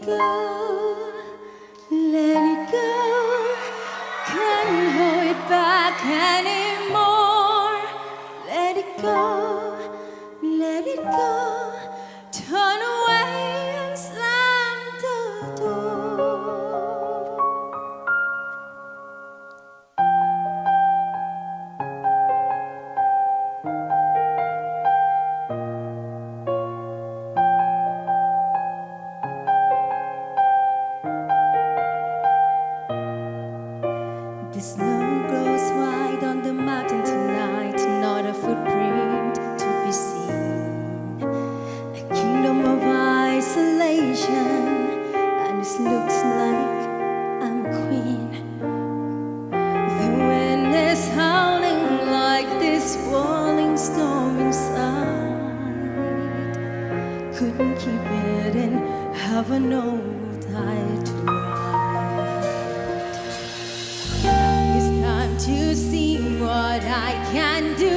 go, let it go. Can't hold it back anymore. Let it go, let it go. Turn away and slam the door. The snow grows wide on the mountain tonight, not a footprint to be seen. A kingdom of isolation, and it looks like I'm a queen. The wind is howling like this swirling storm inside. Couldn't keep it in, have an old tide to ride. It's time to see what I can do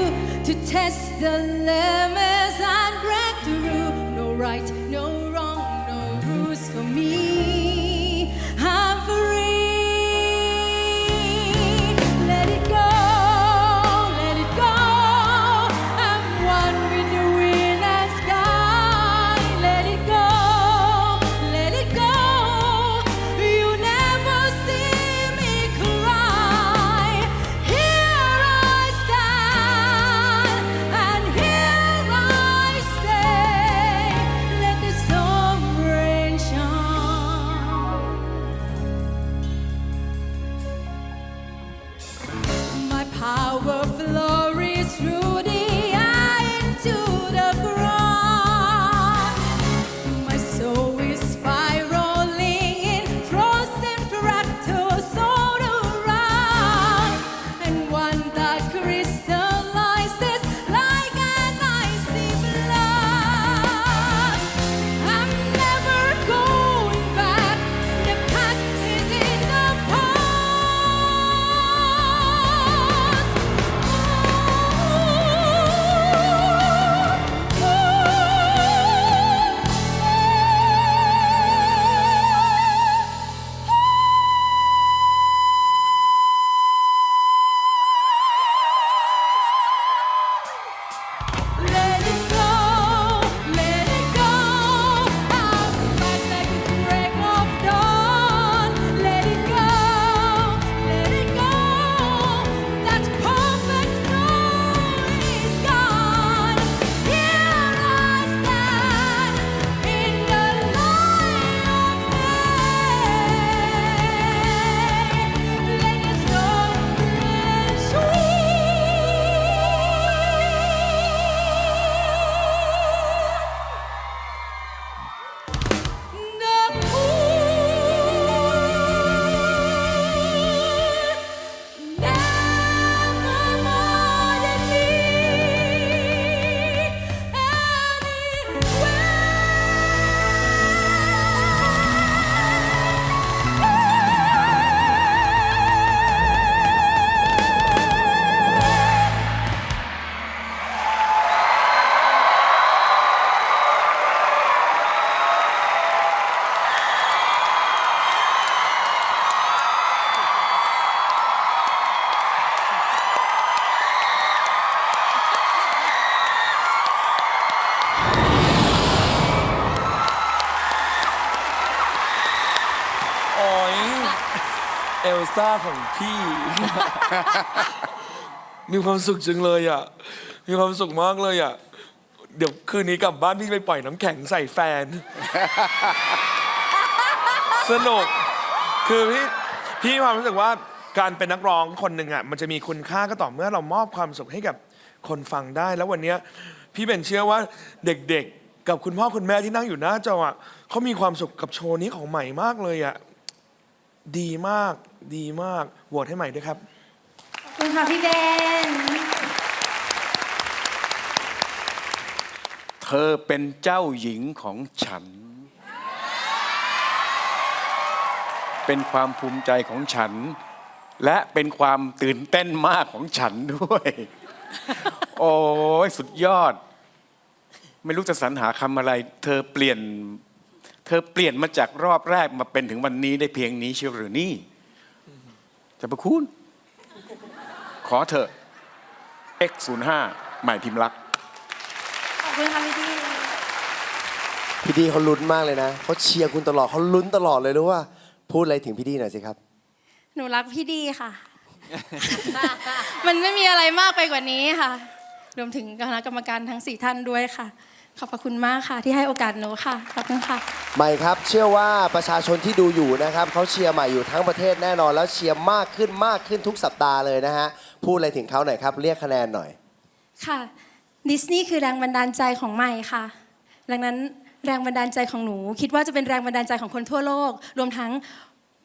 to test the limits and break through. No right, no wrong, no rules for me. I'm free. Let it go, let it go. I'm one with the wind and sky. Let it go, let it go. You never see me cry. Here I stand, and here I stay. Let the storm rain shine. My power flows through the eye into the ground. My soul is spiraling in frozen fractals all around, and one that crystallizes like an icy blast. I'm never going back. The past is in the Let it go, let it go. I'll be back like a break of dawn. Let it go, let it go. That perfect glory is gone. Here I stand in the light of day. Let the storm rain never more than me anywhere. โอ้ยเอลซ่าของพี่ มีความสุขจังเลยอ่ะ มีความสุขมากเลยอ่ะ เดี๋ยวคืนนี้กลับบ้านพี่ไปปล่อยน้ำแข็งใส่แฟน สนุก คือพี่มีความรู้สึกว่าการเป็นนักร้องคนหนึ่งอ่ะมันจะมีคุณค่าก็ต่อเมื่อเรามอบความสุขให้กับคนฟังได้ แล้ววันนี้พี่เป็นเชื่อว่าเด็กๆกับคุณพ่อคุณแม่ที่นั่งอยู่หน้าจออ่ะเขามีความสุขกับโชว์นี้ของใหม่มากเลยอ่ะดีมากดีมากโหวตให้ใหม่ด้วยครับ ขอบคุณค่ะพี่เบน เธอเป็นเจ้าหญิงของฉัน เป็นความภูมิใจของฉัน และเป็นความตื่นเต้นมากของฉันด้วย โอ้ยสุดยอด ไม่รู้จะสรรหาคำอะไร เธอเปลี่ยน เธอเปลี่ยนมาจากรอบแรกมาเป็นถึงวันนี้ได้เพียงนี้เชียวหรือนี่จะประคุณขอเถอะ X05 ใหม่พิมพ์รัก ขอบคุณค่ะพี่ดี พี่ดีเขาลุ้นมากเลยนะเขาเชียร์คุณตลอดเขาลุ้นตลอดเลยรู้ว่าพูดอะไรถึงพี่ดีหน่อยสิครับ หนูรักพี่ดีค่ะ มันไม่มีอะไรมากไปกว่านี้ค่ะ รวมถึงคณะกรรมการทั้ง4ท่านด้วยค่ะขอบพระคุณมากค่ะที่ให้โอกาสหนูค่ะขอบคุณค่ะใหม่ครับเชื่อว่าประชาชนที่ดูอยู่นะครับเขาเชียร์ใหม่อยู่ทั้งประเทศแน่นอนแล้วเชียร์มากขึ้นทุกสัปดาห์เลยนะฮะพูดอะไรถึงเขาหน่อยครับเรียกคะแนนหน่อยค่ะดิสนีย์คือแรงบันดาลใจของใหม่ค่ะดังนั้นแรงบันดาลใจของหนูคิดว่าจะเป็นแรงบันดาลใจของคนทั่วโลกรวมทั้ง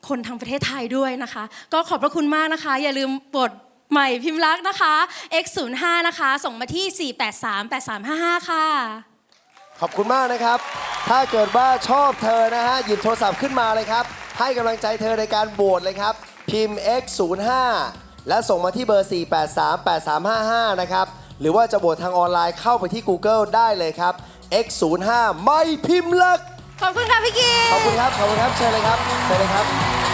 คนทางประเทศไทยด้วยนะคะก็ขอบพระคุณมากนะคะอย่าลืมกดใหม่พิมพ์รักนะคะ X05 นะคะส่งมาที่ 4838355 ค่ะขอบคุณมากนะครับถ้าเกิดว่าชอบเธอนะฮะหยิบโทรศัพท์ขึ้นมาเลยครับให้กำลังใจเธอในการโหวตเลยครับพิมพ์ X05 และส่งมาที่เบอร์ 4838355 นะครับหรือว่าจะโหวตทางออนไลน์เข้าไปที่ Google ได้เลยครับ X05 ไม่พิมพ์รักขอบคุณค่ะพี่กีขอบคุณครับเชิญเลยครับ